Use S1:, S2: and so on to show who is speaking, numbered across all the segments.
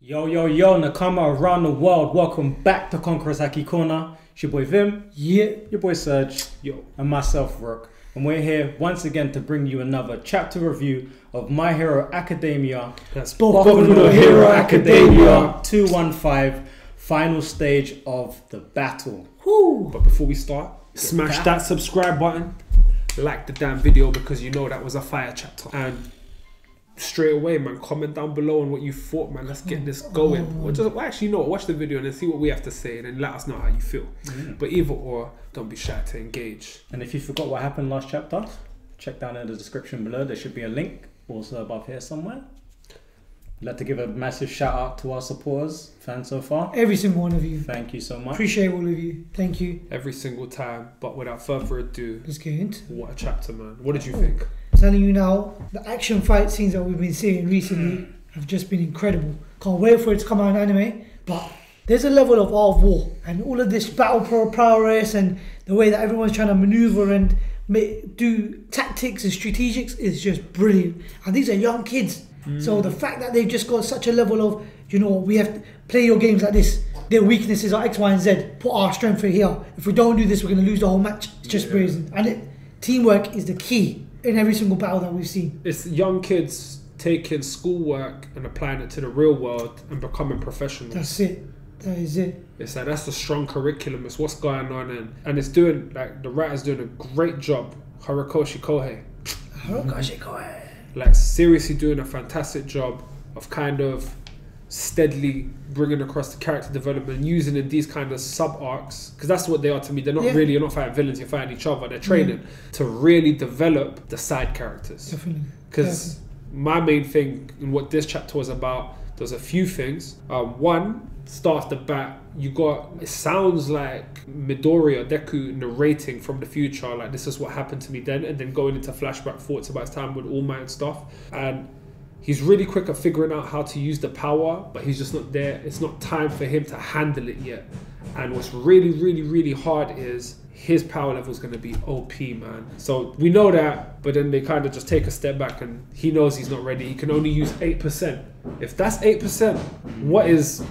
S1: Yo, yo, yo, Nakama around the world. Welcome back to Conqueror's Haki Corner. It's your boy Vim.
S2: Yeah.
S1: Your boy Serge.
S2: Yo.
S1: And myself, Rook. And we're here once again to bring you another chapter review of My Hero Academia.
S2: That's
S1: Boku no Hero Academia 215, final stage of the battle.
S2: Woo. But before we start, smash that subscribe button. Like the damn video because you know that was a fire chapter. And straight away, man, comment down below on what you thought, man. Let's get this going. Actually, no, watch the video and then see what we have to say and then let us know how you feel. But either or, don't be shy to engage.
S1: And if you forgot what happened last chapter, check down in the description below. There should be a link also above here somewhere. I'd like to give a massive shout out to our supporters, fans so far.
S3: Every single one of you.
S1: Thank you so much.
S3: Appreciate all of you. Thank you.
S2: Every single time. But without further ado,
S3: let's get into
S2: what a chapter, man. What did you think?
S3: I'm telling you now, the action fight scenes that we've been seeing recently have just been incredible. Can't wait for it to come out in anime. But there's a level of art of war and all of this battle prowess and the way that everyone's trying to maneuver and do tactics and strategics is just brilliant. And these are young kids. So the fact that they've just got such a level of, you know, we have to play your games like this. Their weaknesses are X, Y, and Z. Put our strength here. If we don't do this, we're going to lose the whole match. It's just brilliant. And teamwork is the key in every single battle that we've seen.
S2: It's young kids taking schoolwork and applying it to the real world and becoming professionals.
S3: That's it. That is it.
S2: It's like that's the strong curriculum. It's what's going on, and it's doing, like, the writer's doing a great job. Horikoshi Kohei.
S3: Horikoshi Kohei.
S2: Like, seriously doing a fantastic job of kind of steadily bringing across the character development, using in these kind of sub-arcs, because that's what they are to me. They're not really, you're not fighting villains, you're fighting each other. They're training to really develop the side characters.
S3: Definitely.
S2: Because my main thing in what this chapter was about, there's a few things. One, start off the bat, you got, it sounds like Midori or Deku narrating from the future, like this is what happened to me then, and then going into flashback thoughts about his time with All Might and stuff. And he's really quick at figuring out how to use the power, but he's just not there. It's not time for him to handle it yet. And what's really, really, really hard is his power level is going to be OP, man. So we know that, but then they kind of just take a step back and he knows he's not ready. He can only use 8%. If that's 8%, what is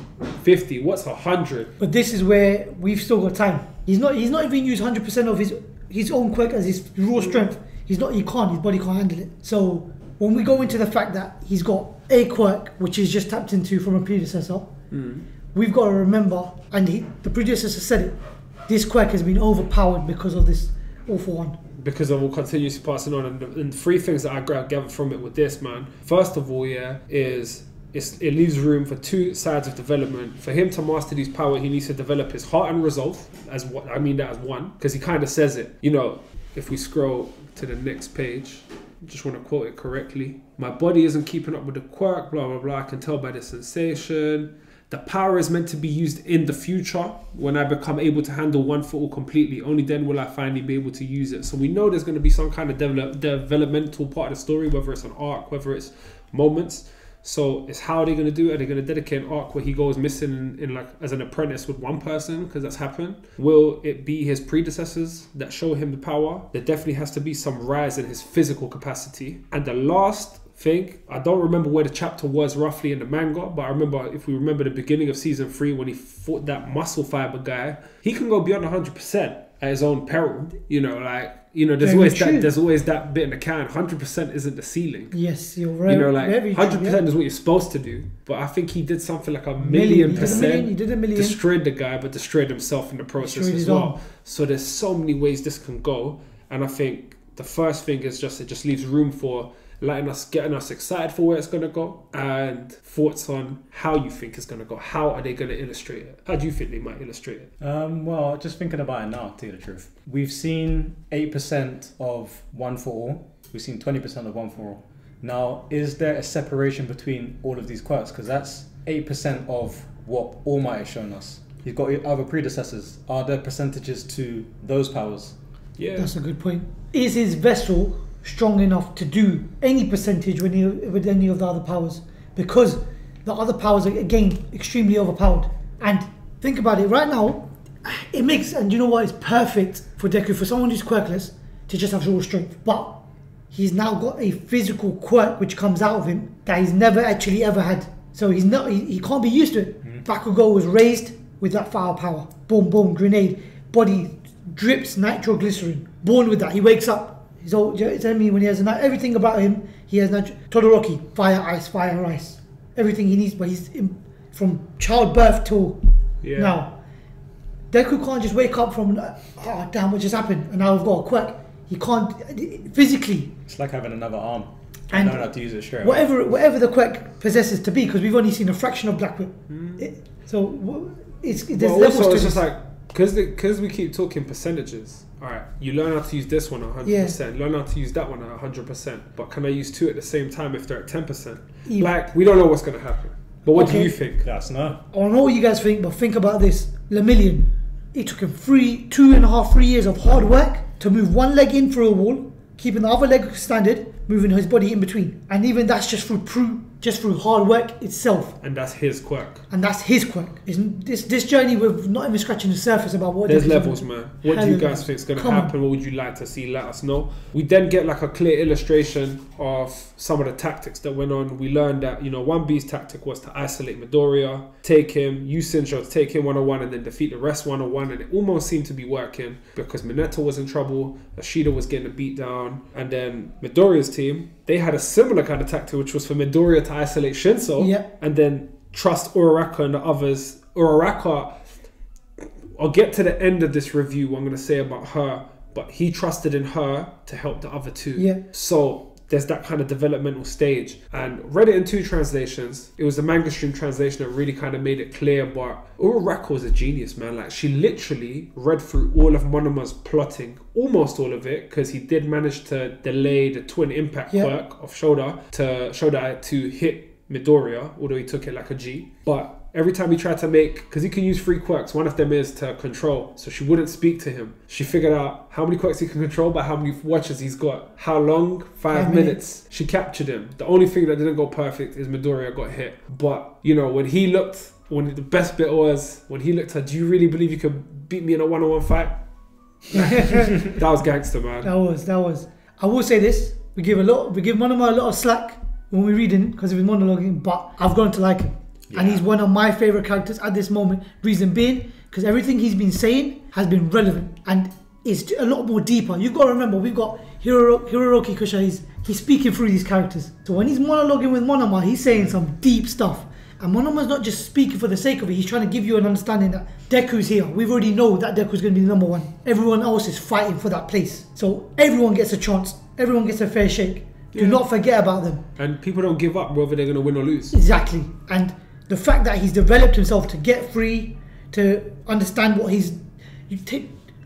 S2: 50? What's 100?
S3: But this is where we've still got time. He's not even used 100% of his own quirk as his raw strength. He can't, his body can't handle it. So when we go into the fact that he's got a quirk, which he's just tapped into from a predecessor, we've got to remember, and the predecessor said it, this quirk has been overpowered because of this awful one. Because
S2: of all continuously passing on. And three things that I gather from it with this, man. First of all, is it leaves room for two sides of development. For him to master these powers, he needs to develop his heart and resolve. As what I mean that as one, because he kind of says it. You know, if we scroll to the next page, just want to quote it correctly. My body isn't keeping up with the quirk, blah, blah, blah. I can tell by the sensation. The power is meant to be used in the future when I become able to handle one for all completely. Only then will I finally be able to use it. So we know there's going to be some kind of developmental part of the story, whether it's an arc, whether it's moments. So it's how are they going to do it? Are they going to dedicate an arc where he goes missing in like as an apprentice with one person? Because that's happened. Will it be his predecessors that show him the power? There definitely has to be some rise in his physical capacity. And the last thing, I don't remember where the chapter was roughly in the manga, but I remember, if we remember the beginning of season 3 when he fought that muscle fiber guy, he can go beyond 100% at his own peril. You know, like, you know, there's always that bit in the can. 100% isn't the ceiling.
S3: Yes, you're right.
S2: You know, like 100% is what you're supposed to do. But I think he did something like a million percent.
S3: He did a million.
S2: Destroyed the guy, but destroyed himself in the process as well. So there's so many ways this can go. And I think the first thing is just, it just leaves room for getting us excited for where it's going to go, and thoughts on how you think it's going to go. How are they going to illustrate it? How do you think they might illustrate it?
S1: Well, just thinking about it now, to tell you the truth. We've seen 8% of One for All. We've seen 20% of One for All. Now, is there a separation between all of these quirks? Because that's 8% of what All Might has shown us. He's got other predecessors. Are there percentages to those powers?
S3: Yeah. That's a good point. Is his vessel strong enough to do any percentage with any of the other powers? Because the other powers are, again, extremely overpowered. And think about it, right now, it makes, and you know what, it's perfect for Deku, for someone who's quirkless, to just have raw strength. But he's now got a physical quirk which comes out of him that he's never actually ever had. So he's not. He can't be used to it. Bakugo was raised with that firepower. Boom, boom, grenade. Body drips nitroglycerin. Born with that. He wakes up. He's all. Tell me when he has everything about him. He has Todoroki. Fire, ice, fire, ice. Everything he needs. But he's from childbirth till now. Deku can't just wake up from, oh damn, what just happened? And now I've got a quirk. He can't physically.
S1: It's like having another arm.
S3: And
S1: I don't have to use it straight away.
S3: Whatever the quirk possesses to be, because we've only seen a fraction of Black Whip. There's levels to
S2: it's
S3: this.
S2: just like, because we keep talking percentages. All right, you learn how to use this one at 100%. Learn how to use that one at 100%. But can I use two at the same time if they're at 10%? Like, we don't know what's going to happen. But what do you think?
S1: That's no.
S3: I don't know what you guys think, but think about this. Lemillion, it took him 2.5, 3 years of hard work to move one leg in through a wall, keeping the other leg standard, moving his body in between. And even that's just through hard work itself.
S2: And that's his quirk.
S3: This journey, we're not even scratching the surface about what
S2: there's levels, man. What do you guys think is going to happen? What would you like to see? Let us know. We then get like a clear illustration of some of the tactics that went on. We learned that, One B's tactic was to isolate Midoriya, take him, use Shinjo to take him 1-on-1 and then defeat the rest 1-on-1, and it almost seemed to be working because Minato was in trouble, Ashida was getting a beat down, and then Midoriya's team, they had a similar kind of tactic, which was for Midoriya to isolate Shinso and then trust Uraraka and the others. Uraraka, I'll get to the end of this review what I'm going to say about her, but he trusted in her to help the other two. So there's that kind of developmental stage. And read it in 2 translations. It was the manga stream translation that really kind of made it clear, but Uraraka was a genius, man. Like, she literally read through all of Monoma's plotting, almost all of it, because he did manage to delay the twin impact quirk of Shoda to hit Midoriya, although he took it like a G. But every time he tried to because he can use 3 quirks, one of them is to control, so she wouldn't speak to him. She figured out how many quirks he can control by how many watches he's got. How long? 5 minutes. She captured him. The only thing that didn't go perfect is Midoriya got hit. But, the best bit was, when he looked at her, do you really believe you could beat me in a 1-on-1 fight? That was gangster, man.
S3: That was. I will say this, we give Monoma a lot of slack when we read him because of his monologuing, but I've grown to like him. And he's one of my favourite characters at this moment. Reason being, because everything he's been saying has been relevant and it's a lot more deeper. You've got to remember, we've got Hiroki Kusha, he's speaking through these characters. So when he's monologuing with Monoma, he's saying some deep stuff. And Monoma's not just speaking for the sake of it, he's trying to give you an understanding that Deku's here. We've already know that Deku's going to be number 1. Everyone else is fighting for that place. So everyone gets a chance. Everyone gets a fair shake. Do not forget about them.
S2: And people don't give up whether they're going to win or lose.
S3: Exactly. And the fact that he's developed himself to get free, to understand what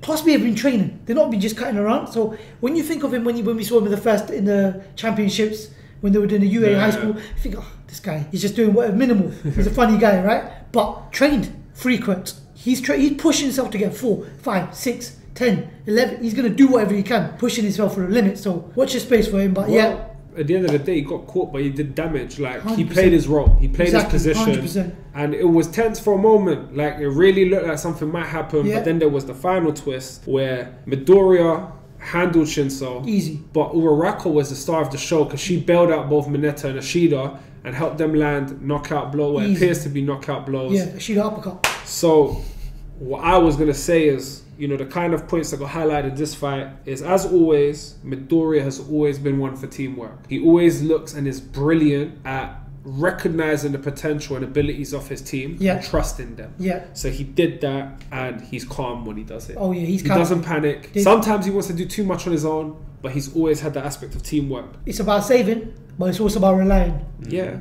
S3: Class B have been training. They're not been just cutting around. So when you think of him, when we saw him in the championships, when they were doing the UA high school, you think, oh, this guy, he's just doing whatever minimal. He's a funny guy, right? But trained, frequent. He's pushing himself to get 4, 5, 6, 10, 11. He's going to do whatever he can, pushing himself for the limit. So watch your space for him. But
S2: at the end of the day, he got caught, but he did damage. Like, 100%. He played his role. He played his position.
S3: 100%.
S2: And it was tense for a moment. Like, it really looked like something might happen. But then there was the final twist where Midoriya handled Shinso.
S3: Easy.
S2: But Uraraka was the star of the show because she bailed out both Mineta and Ashida and helped them land knockout blows. What appears to be knockout blows.
S3: Yeah, Ashida uppercut.
S2: So, what I was going to say is, the kind of points that got highlighted in this fight is, as always, Midoriya has always been one for teamwork. He always looks and is brilliant at recognizing the potential and abilities of his team and trusting them. So he did that, and he's calm when he does it.
S3: He
S2: doesn't panic. Sometimes he wants to do too much on his own, but he's always had that aspect of teamwork.
S3: It's about saving, but it's also about relying.
S2: Yeah.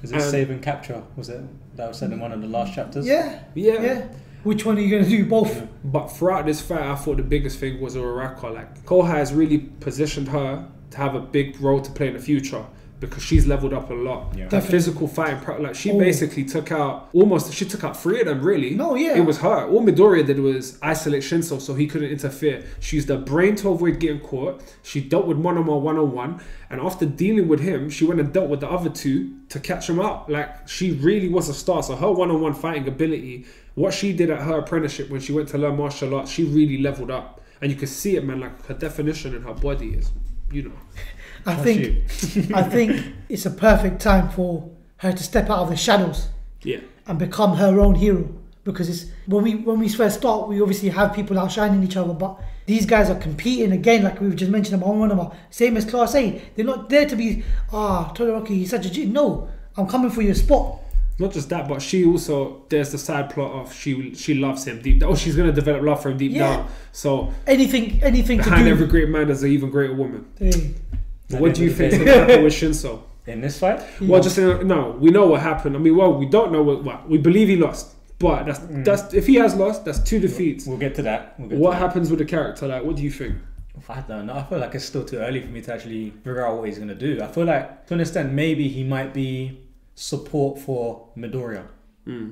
S1: Is it save and capture? Was it that was said in one of the last chapters?
S3: Yeah. Which one are you going to do? Both.
S2: Yeah. But throughout this fight, I thought the biggest thing was Uraraka. Like, Koha has really positioned her to have a big role to play in the future because she's leveled up a lot. Her physical fighting, like, she basically took out 3 of them, really. It was her. All Midoriya did was isolate Shinso so he couldn't interfere. She used her brain to avoid getting caught. She dealt with Monoma 1-on-1, and after dealing with him, she went and dealt with the other 2 to catch him out. Like, she really was a star. So her 1-on-1 fighting ability, what she did at her apprenticeship when she went to learn martial arts, she really leveled up. And you could see it, man. Like, her definition in her body is,
S3: I think it's a perfect time for her to step out of the shadows
S2: Yeah.
S3: and become her own hero. Because it's when we first start, we obviously have people outshining each other, but these guys are competing again, like we've just mentioned about one of them. Same as Class A. They're not there to be Todoroki, he's such a G. No, I'm coming for your spot.
S2: Not just that, but she also, there's the side plot of she loves him deep down. Oh, she's gonna develop love for him deep down. So
S3: anything
S2: behind
S3: to do.
S2: every great man there's an even greater woman.
S3: Hey.
S2: What do you think is gonna happen with Shinso?
S1: In this fight?
S2: Well, just no, we know what happened. I mean, well, we don't know what we believe he lost. But that's if he has lost, that's 2 defeats.
S1: We'll get to that.
S2: What happens with the character? Like, what do you think?
S1: I don't know. I feel like it's still too early for me to actually figure out what he's gonna do. I feel like, to an extent, maybe he might be support for Midoriya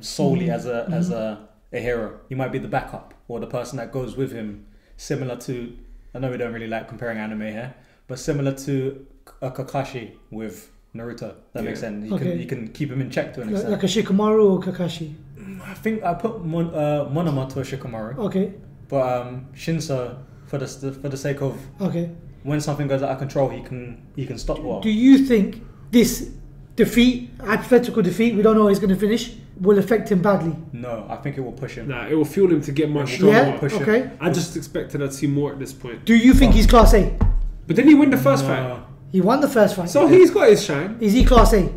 S1: solely as a hero. He might be the backup or the person that goes with him, similar to. I know we don't really like comparing anime here, but similar to a Kakashi with Naruto. That makes sense. You can keep him in check to an extent.
S3: Like a Shikamaru or Kakashi.
S1: I think I put Monoma to a Shikamaru.
S3: Okay.
S1: But Shinso, for the sake of when something goes out of control, he can stop war.
S3: Do you think this defeat, hypothetical defeat, we don't know how he's going to finish, will affect him badly?
S1: No, I think it will push him.
S2: Nah, it will fuel him to get much stronger.
S1: Push
S3: okay.
S1: him.
S2: I just expected to see more at this point.
S3: Do you think he's Class A?
S2: But didn't he win the first fight?
S3: He won the first fight.
S2: So he's got his shine.
S3: Is he Class A?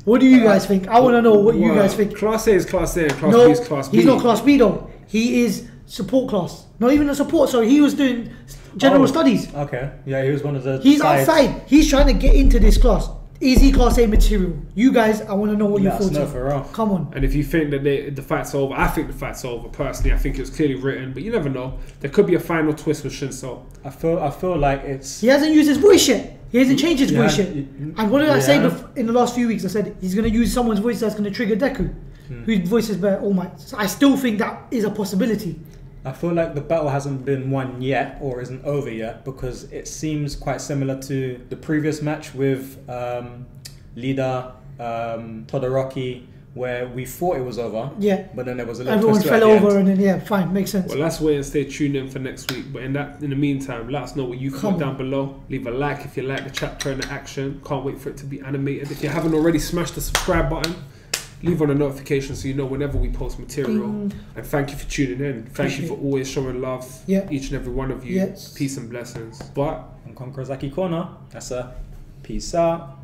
S3: What do you guys think? I want to know what you guys think.
S2: Class A is Class A and Class
S3: No,
S2: B is Class B.
S3: he's not Class B though. He is support class. Not even a support, sorry. He was doing general studies.
S1: Okay. Yeah, he was one of the
S3: He's
S1: sides.
S3: outside. He's trying to get into this class. Is he Class A material? You guys, I want to know what your thoughts are. Come on.
S2: And if you think that the fight's over, I think the fight's over personally. I think it was clearly written, but you never know. There could be a final twist with Shinso.
S1: I feel like it's.
S3: He hasn't used his voice yet. He hasn't changed his voice yet. And what did I say in the last few weeks? I said he's going to use someone's voice that's going to trigger Deku, whose voice is better. All Might. So I still think that is a possibility.
S1: I feel like the battle hasn't been won yet, or isn't over yet, because it seems quite similar to the previous match with leader Todoroki, where we thought it was over. Yeah. But then there was a little
S3: everyone
S1: twist
S3: fell over, and then fine, makes sense.
S2: Well, let's wait and stay tuned in for next week. But in the meantime, let us know what you thought down below. Leave a like if you like the chapter and the action. Can't wait for it to be animated. If you haven't already, smash the subscribe button. Leave on a notification so you know whenever we post material. And thank you for tuning in. Thank you for always showing love. Each and every one of you. Peace and blessings. But
S1: on Konkurazaki Corner, that's a peace out.